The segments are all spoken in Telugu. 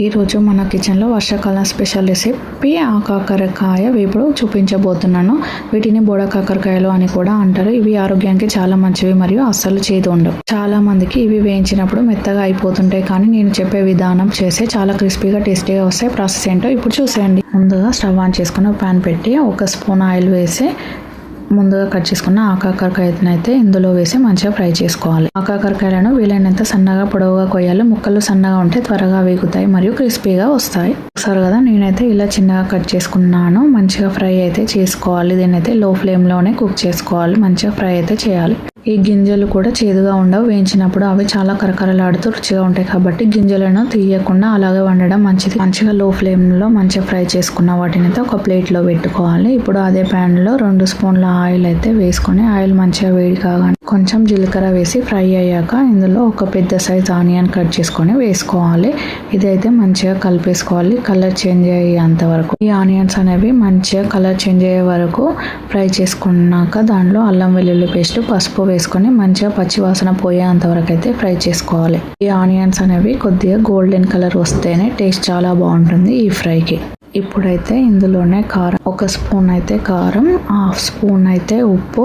ఈరోజు మన కిచెన్లో వర్షాకాలం స్పెషల్ రెసిపీ కాకరకాయ వేపుడు చూపించబోతున్నాను. వీటిని బోడ కాకరకాయలు అని కూడా అంటారు. ఇవి ఆరోగ్యానికి చాలా మంచివి మరియు అస్సలు చేదు ఉండవు. చాలా మందికి ఇవి వేయించినప్పుడు మెత్తగా అయిపోతుంటాయి, కానీ నేను చెప్పే విధానం చేస్తే చాలా క్రిస్పీగా టేస్టీగా వస్తాయి. ప్రాసెస్ ఏంటో ఇప్పుడు చూసేయండి. ముందుగా స్టవ్ ఆన్ చేసుకుని ప్యాన్ పెట్టి 1 స్పూన్ ఆయిల్ వేసి ముందుగా కట్ చేసుకున్న కాకరకాయను అయితే ఇందులో వేసి మంచిగా ఫ్రై చేసుకోవాలి. కాకరకాయలను వీలైనంత సన్నగా పొడవుగా కొయ్యాలి. ముక్కలు సన్నగా ఉంటే త్వరగా వేగుతాయి మరియు క్రిస్పీగా వస్తాయి. ఒకసారి కదా నేనైతే ఇలా చిన్నగా కట్ చేసుకున్నాను. మంచిగా ఫ్రై అయితే చేసుకోవాలి. దీనైతే లో ఫ్లేమ్లోనే కుక్ చేసుకోవాలి. మంచిగా ఫ్రై అయితే చేయాలి. ఈ గింజలు కూడా చేదుగా ఉండవు. వేయించినప్పుడు అవి చాలా కరకరలాడుతూ రుచిగా ఉంటాయి. కాబట్టి గింజలను తీయకుండా అలాగే వండడం మంచిది. మంచిగా లో ఫ్లేమ్లో మంచిగా ఫ్రై చేసుకున్న వాటిని అయితే ఒక ప్లేట్లో పెట్టుకోవాలి. ఇప్పుడు అదే ప్యాన్లో 2 స్పూన్ల ఆయిల్ అయితే వేసుకొని ఆయిల్ మంచిగా వేడి కాగానే కొంచెం జీలకర్ర వేసి ఫ్రై అయ్యాక ఇందులో ఒక పెద్ద సైజ్ ఆనియన్ కట్ చేసుకొని వేసుకోవాలి. ఇదైతే మంచిగా కలిపేసుకోవాలి కలర్ చేంజ్ అయ్యేంత వరకు. ఈ ఆనియన్స్ అనేవి మంచిగా కలర్ చేంజ్ అయ్యే వరకు ఫ్రై చేసుకున్నాక దాంట్లో అల్లం వెల్లుల్లి పేస్ట్, పసుపు వేసుకొని మంచిగా పచ్చివాసన పోయేంత వరకు అయితే ఫ్రై చేసుకోవాలి. ఈ ఆనియన్స్ అనేవి కొద్దిగా గోల్డెన్ కలర్ వస్తేనే టేస్ట్ చాలా బాగుంటుంది ఈ ఫ్రైకి. ఇప్పుడైతే ఇందులోనే కారం 1 స్పూన్ అయితే కారం, 1/2 స్పూన్ అయితే ఉప్పు,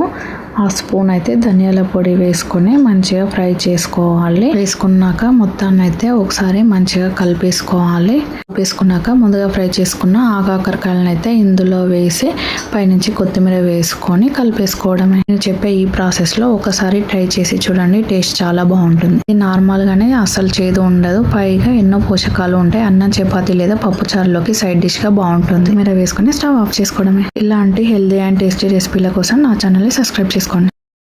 1/2 స్పూన్ అయితే ధనియాల పొడి వేసుకొని మంచిగా ఫ్రై చేసుకోవాలి. వేసుకున్నాక మొత్తాన్ని అయితే ఒకసారి మంచిగా కలిపేసుకోవాలి. కలిపేసుకున్నాక ముందుగా ఫ్రై చేసుకున్న కాకరకాయలను అయితే ఇందులో వేసి పైనుంచి కొత్తిమీర వేసుకొని కలిపేసుకోవడమే. నేను చెప్పే ఈ ప్రాసెస్ లో ఒకసారి ట్రై చేసి చూడండి. టేస్ట్ చాలా బాగుంటుంది. ఇది నార్మల్ గానే అస్సలు చేదు ఉండదు. పైగా ఎన్నో పోషకాలు ఉంటాయి. అన్నం, చపాతీ లేదా పప్పు చారులోకి సైడ్ డిష్ గా బాగుంటుంది. మీరు వేసుకొని స్టవ్ ఆఫ్ చేసుకోవడమే. ఇలాంటి హెల్దీ అండ్ టేస్టీ రెసిపీల కోసం నా ఛానల్ ని సబ్స్క్రైబ్ చేసుకోండి.